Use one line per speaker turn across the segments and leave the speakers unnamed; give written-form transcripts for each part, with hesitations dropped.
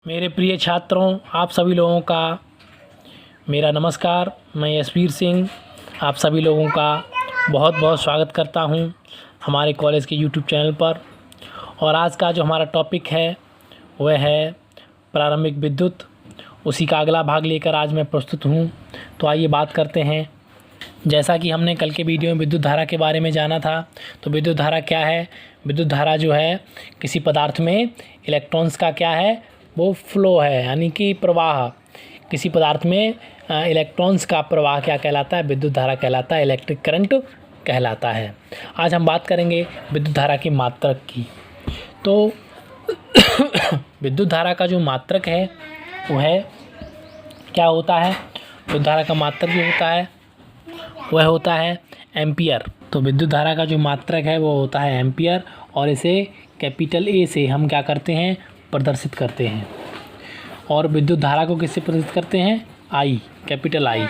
मेरे प्रिय छात्रों, आप सभी लोगों का मेरा नमस्कार। मैं यशवीर सिंह आप सभी लोगों का बहुत बहुत स्वागत करता हूं हमारे कॉलेज के यूट्यूब चैनल पर। और आज का जो हमारा टॉपिक है वह है प्रारंभिक विद्युत। उसी का अगला भाग लेकर आज मैं प्रस्तुत हूं। तो आइए बात करते हैं। जैसा कि हमने कल के वीडियो में विद्युत धारा के बारे में जाना था, तो विद्युत धारा क्या है। विद्युत धारा जो है किसी पदार्थ में इलेक्ट्रॉन्स का क्या है, वो फ्लो है, यानी कि प्रवाह। किसी पदार्थ में इलेक्ट्रॉन्स का प्रवाह क्या कहलाता है, विद्युत धारा कहलाता है, इलेक्ट्रिक करंट कहलाता है। आज हम बात करेंगे विद्युत धारा की मात्रक की। तो विद्युत धारा का जो मात्रक है वो है क्या होता है। विद्युत धारा का मात्रक जो होता है वह होता है एम्पियर। तो विद्युत धारा का जो मात्रक है वो होता है एम्पियर, और इसे कैपिटल ए से हम क्या करते हैं, प्रदर्शित करते हैं। और विद्युत धारा को किससे प्रदर्शित करते हैं, आई, कैपिटल आई।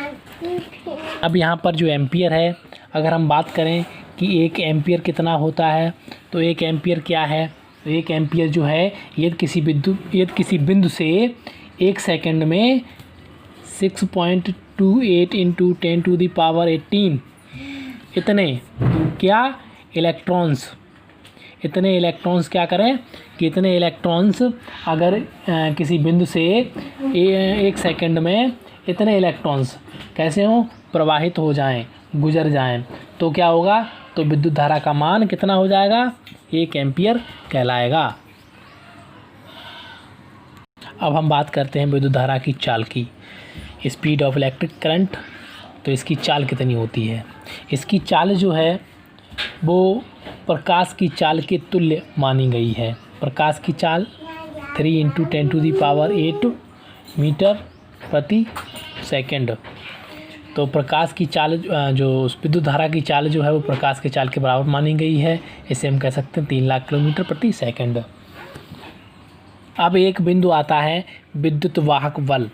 अब यहाँ पर जो एम्पियर है, अगर हम बात करें कि एक एम्पियर कितना होता है, तो एक एम्पियर क्या है। तो एक एम्पियर जो है यदि किसी बिंदु से एक सेकंड में 6.28 × 10⁻18 इतने इलेक्ट्रॉन्स क्या करें कि इतने इलेक्ट्रॉन्स अगर किसी बिंदु से एक सेकंड में इतने इलेक्ट्रॉन्स कैसे हों, प्रवाहित हो जाएं, गुजर जाएं, तो क्या होगा, तो विद्युत धारा का मान कितना हो जाएगा, 1 एम्पियर कहलाएगा। अब हम बात करते हैं विद्युत धारा की चाल की, स्पीड ऑफ इलेक्ट्रिक करंट। तो इसकी चाल कितनी होती है। इसकी चाल जो है वो प्रकाश की चाल के तुल्य मानी गई है। प्रकाश की चाल 3 × 10⁸ मीटर प्रति सेकंड। तो प्रकाश की चाल जो विद्युत धारा की चाल जो है वो प्रकाश की चाल के बराबर मानी गई है। इसे हम कह सकते हैं 3 लाख किलोमीटर प्रति सेकंड। अब एक बिंदु आता है विद्युत वाहक बल,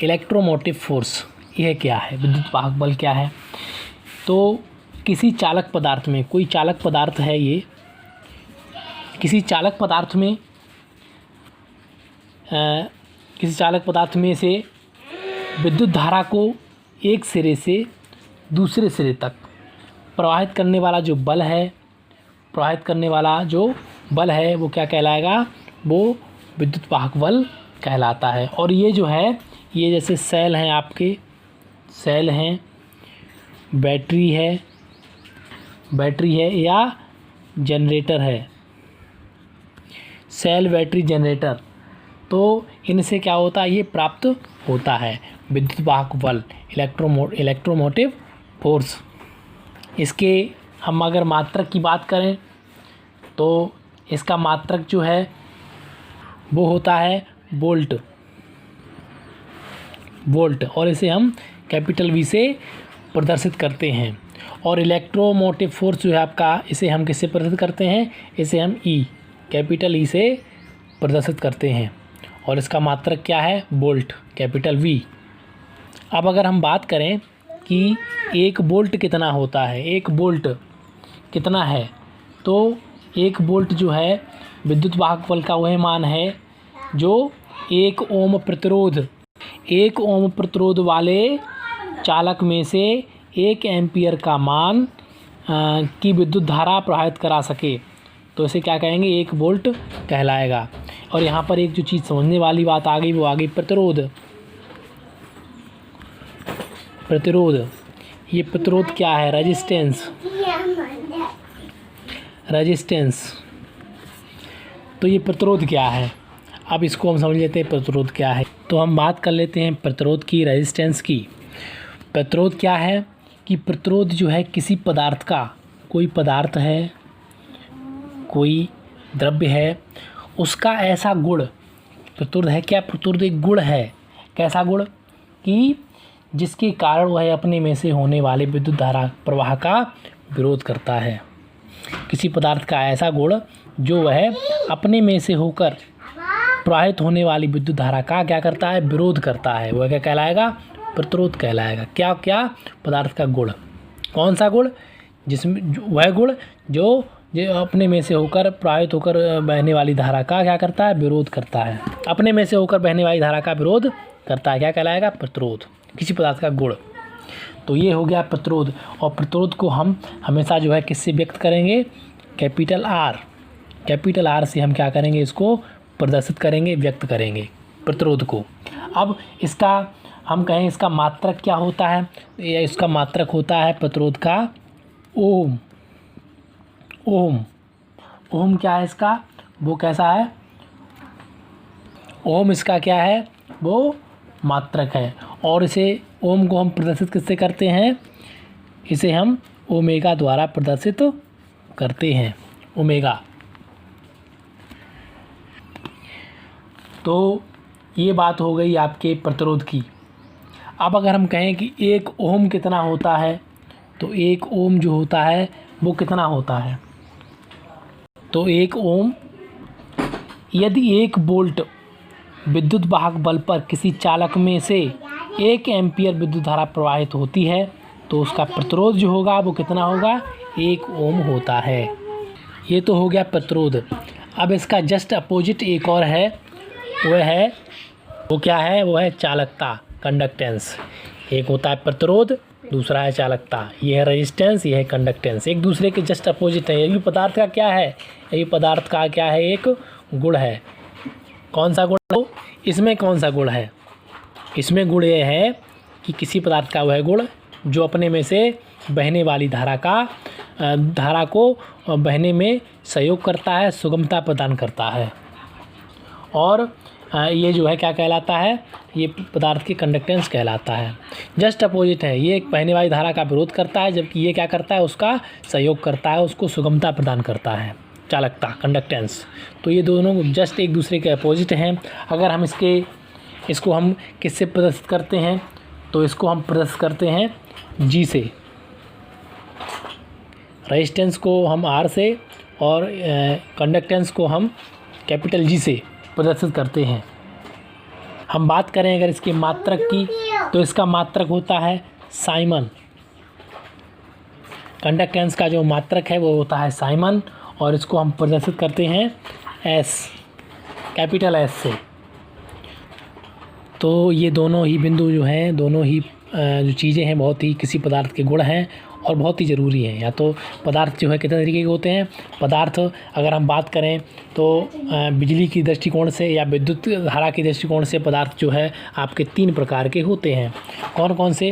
इलेक्ट्रोमोटिव फोर्स। यह क्या है, विद्युत वाहक बल क्या है। तो किसी चालक पदार्थ में, कोई चालक पदार्थ है ये, किसी चालक पदार्थ में से विद्युत धारा को एक सिरे से दूसरे सिरे तक प्रवाहित करने वाला जो बल है वो क्या कहलाएगा, वो विद्युत वाहक बल कहलाता है। और ये जो है, ये जैसे सेल हैं, आपके सेल हैं, बैटरी है या जनरेटर है, सेल, बैटरी, जनरेटर। तो इनसे क्या होता है, ये प्राप्त होता है विद्युत वाहक बल, इलेक्ट्रोमोटिव फोर्स। इसके हम अगर मात्रक की बात करें तो इसका मात्रक जो है वो होता है वोल्ट, और इसे हम कैपिटल वी से प्रदर्शित करते हैं। और इलेक्ट्रोमोटिव फोर्स जो है आपका, इसे हम किससे प्रदर्शित करते हैं, इसे हम ई, कैपिटल ई से प्रदर्शित करते हैं। और इसका मात्रक क्या है, वोल्ट, कैपिटल वी। अब अगर हम बात करें कि 1 वोल्ट कितना होता है, 1 वोल्ट कितना है, तो 1 वोल्ट जो है विद्युत वाहक बल का वह मान है जो 1 ओम प्रतिरोध वाले चालक में से 1 एम्पियर का मान की विद्युत धारा प्रवाहित करा सके। तो इसे क्या कहेंगे, 1 वोल्ट कहलाएगा। और यहाँ पर एक जो चीज़ समझने वाली बात आ गई, वो आ गई प्रतिरोध। ये प्रतिरोध क्या है, रेजिस्टेंस। तो ये प्रतिरोध क्या है, अब इसको हम समझ लेते हैं प्रतिरोध क्या है। तो हम बात कर लेते हैं प्रतिरोध की, रेजिस्टेंस की। प्रतिरोध क्या है कि प्रतिरोध जो है किसी पदार्थ का, कोई पदार्थ है, कोई द्रव्य है, उसका ऐसा गुण, प्रतिरोध है क्या, प्रतिरोध एक गुण है। कैसा गुण, कि जिसके कारण वह अपने में से होने वाले विद्युत धारा प्रवाह का विरोध करता है। किसी पदार्थ का ऐसा गुण जो वह अपने में से होकर प्रवाहित होने वाली विद्युत धारा का क्या करता है, विरोध करता है, वह क्या कहलाएगा, प्रतिरोध कहलाएगा। क्या पदार्थ का गुण, कौन सा गुण, जिसमें वह गुण जो जो अपने में से होकर प्रवाहित होकर बहने वाली धारा का क्या करता है, विरोध करता है। अपने में से होकर बहने वाली धारा का विरोध करता है, क्या कहलाएगा, प्रतिरोध, किसी पदार्थ का गुण। तो ये हो गया प्रतिरोध। और प्रतिरोध को हम हमेशा जो है किससे व्यक्त करेंगे, कैपिटल आर से हम क्या करेंगे, इसको प्रदर्शित करेंगे, व्यक्त करेंगे प्रतिरोध को। अब इसका हम कहें इसका मात्रक क्या होता है, या इसका मात्रक होता है प्रतिरोध का ओम। ओम क्या है इसका, वो कैसा है, ओम इसका क्या है, वो मात्रक है। और इसे ओम को हम प्रदर्शित किससे करते हैं, इसे हम ओमेगा द्वारा प्रदर्शित करते हैं, ओमेगा। तो ये बात हो गई आपके प्रतिरोध की। अब अगर हम कहें कि 1 ओम कितना होता है, तो 1 ओम जो होता है वो कितना होता है, तो 1 ओम, यदि 1 वोल्ट विद्युत वाहक बल पर किसी चालक में से 1 एम्पीयर विद्युत धारा प्रवाहित होती है तो उसका प्रतिरोध जो होगा वो कितना होगा, 1 ओम होता है। ये तो हो गया प्रतिरोध। अब इसका जस्ट अपोजिट एक और है, वो क्या है, वो है चालकता, कंडक्टेंस। एक होता है प्रतिरोध, दूसरा है चालकता। ये है रेजिस्टेंस, ये है कंडक्टेंस, एक दूसरे के जस्ट अपोजिट है। ये भी पदार्थ का क्या है, ये पदार्थ का क्या है, एक गुण है। कौन सा गुण है, इसमें कौन सा गुण है, इसमें गुण ये है कि किसी पदार्थ का वह गुण जो अपने में से बहने वाली धारा को बहने में सहयोग करता है, सुगमता प्रदान करता है। और ये जो है क्या कहलाता है, ये पदार्थ की कंडक्टेंस कहलाता है। जस्ट अपोजिट है, ये एक बहने वाली धारा का विरोध करता है, जबकि ये क्या करता है, उसका सहयोग करता है, उसको सुगमता प्रदान करता है, चालकता, कंडक्टेंस। तो ये दोनों जस्ट एक दूसरे के अपोजिट हैं। अगर हम इसको हम किससे प्रदर्शित करते हैं, तो इसको हम प्रदर्शित करते हैं जी से, रेजिस्टेंस को हम आर से और कंडक्टेंस को हम कैपिटल जी से प्रदर्शित करते हैं। हम बात करें अगर इसके मात्रक की, तो इसका मात्रक होता है साइमन। कंडक्टेंस का जो मात्रक है वो होता है साइमन, और इसको हम प्रदर्शित करते हैं एस, कैपिटल एस से। तो ये दोनों ही बिंदु जो हैं, दोनों ही जो चीज़ें हैं, बहुत ही किसी पदार्थ के गुण हैं और बहुत ही ज़रूरी हैं। या तो पदार्थ जो है कितने तरीके के होते हैं, पदार्थ अगर हम बात करें तो बिजली की दृष्टिकोण से या विद्युत धारा की दृष्टिकोण से पदार्थ जो है आपके 3 प्रकार के होते हैं। कौन कौन से,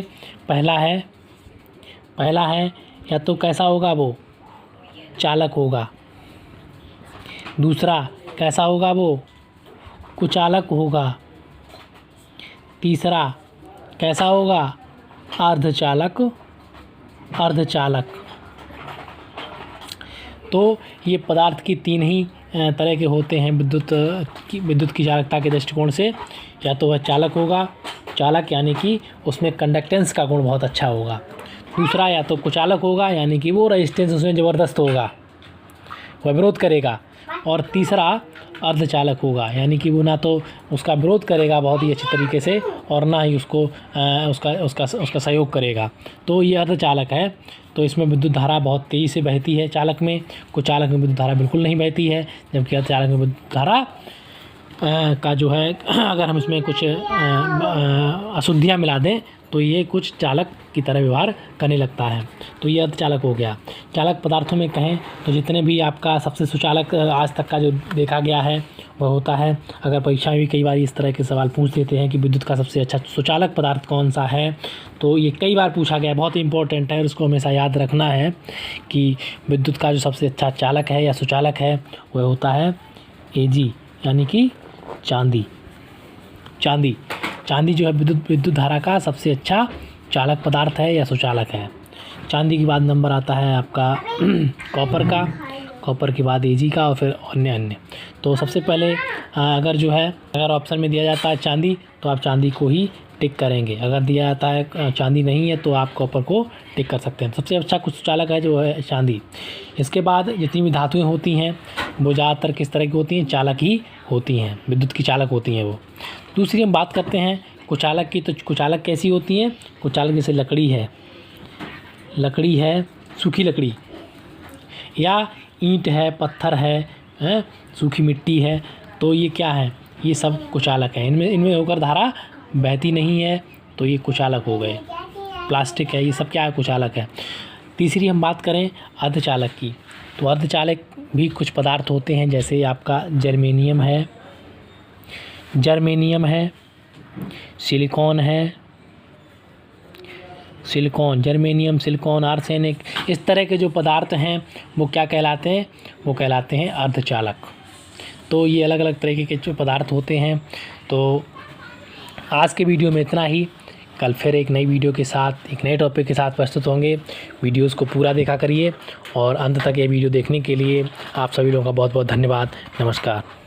पहला है या तो कैसा होगा, वो चालक होगा। दूसरा कैसा होगा, वो कुचालक होगा। तीसरा कैसा होगा, अर्धचालक। तो ये पदार्थ की 3 ही तरह के होते हैं विद्युत की चालकता के दृष्टिकोण से। या तो वह चालक होगा, चालक यानी कि उसमें कंडक्टेंस का गुण बहुत अच्छा होगा। दूसरा या तो कुचालक होगा, यानी कि वो रेजिस्टेंस उसमें ज़बरदस्त होगा, वह विरोध करेगा। और तीसरा अर्धचालक होगा, यानी कि वो ना तो उसका विरोध करेगा बहुत ही अच्छे तरीके से और ना ही उसका सहयोग करेगा। तो ये अर्धचालक है। तो इसमें विद्युत धारा बहुत तेज़ी से बहती है चालक में, कुचालक में विद्युत धारा बिल्कुल नहीं बहती है। जबकि अर्धचालक में विद्युत धारा का जो है अगर हम इसमें कुछ अशुद्धियाँ मिला दें तो ये कुछ चालक की तरह व्यवहार करने लगता है। तो ये अर्धचालक हो गया। चालक पदार्थों में कहें तो जितने भी आपका सबसे सुचालक आज तक का जो देखा गया है वह होता है, अगर परीक्षा में भी कई बार इस तरह के सवाल पूछ देते हैं कि विद्युत का सबसे अच्छा सुचालक पदार्थ कौन सा है, तो ये कई बार पूछा गया, बहुत ही इंपॉर्टेंट है और उसको हमेशा याद रखना है कि विद्युत का जो सबसे अच्छा चालक है या सुचालक है वह होता है Ag, यानी कि चांदी जो है विद्युत धारा का सबसे अच्छा चालक पदार्थ है या सुचालक है। चांदी के बाद नंबर आता है आपका कॉपर के बाद Ag का और फिर अन्य। तो सबसे पहले अगर ऑप्शन में दिया जाता है चांदी तो आप चांदी को ही टिक करेंगे। अगर दिया जाता है चांदी नहीं है तो आप कॉपर को टिक कर सकते हैं। सबसे अच्छा कुछ चालक है जो है चांदी। इसके बाद जितनी भी धातुएं होती हैं वो ज़्यादातर किस तरह की होती हैं, चालक ही होती हैं, विद्युत की चालक होती हैं वो। दूसरी हम बात करते हैं कुचालक की, तो कुचालक कैसी होती हैं, कुचालक जैसे लकड़ी है, सूखी लकड़ी, या ईंट है, पत्थर है, सूखी मिट्टी है, तो ये क्या है, ये सब कुचालक है। इनमें होकर धारा बहती नहीं है, तो ये कुचालक हो गए। प्लास्टिक है, ये सब क्या है, कुचालक है। तीसरी हम बात करें अर्धचालक की, तो अर्धचालक भी कुछ पदार्थ होते हैं, जैसे आपका जर्मेनियम है, जर्मेनियम, सिलिकॉन, आर्सेनिक, इस तरह के जो पदार्थ हैं वो क्या कहलाते हैं, वो कहलाते हैं अर्धचालक। तो ये अलग अलग तरीके के जो पदार्थ होते हैं। तो आज के वीडियो में इतना ही। कल फिर एक नई वीडियो के साथ, एक नए टॉपिक के साथ प्रस्तुत होंगे। वीडियोस को पूरा देखा करिए और अंत तक ये वीडियो देखने के लिए आप सभी लोगों का बहुत बहुत धन्यवाद। नमस्कार।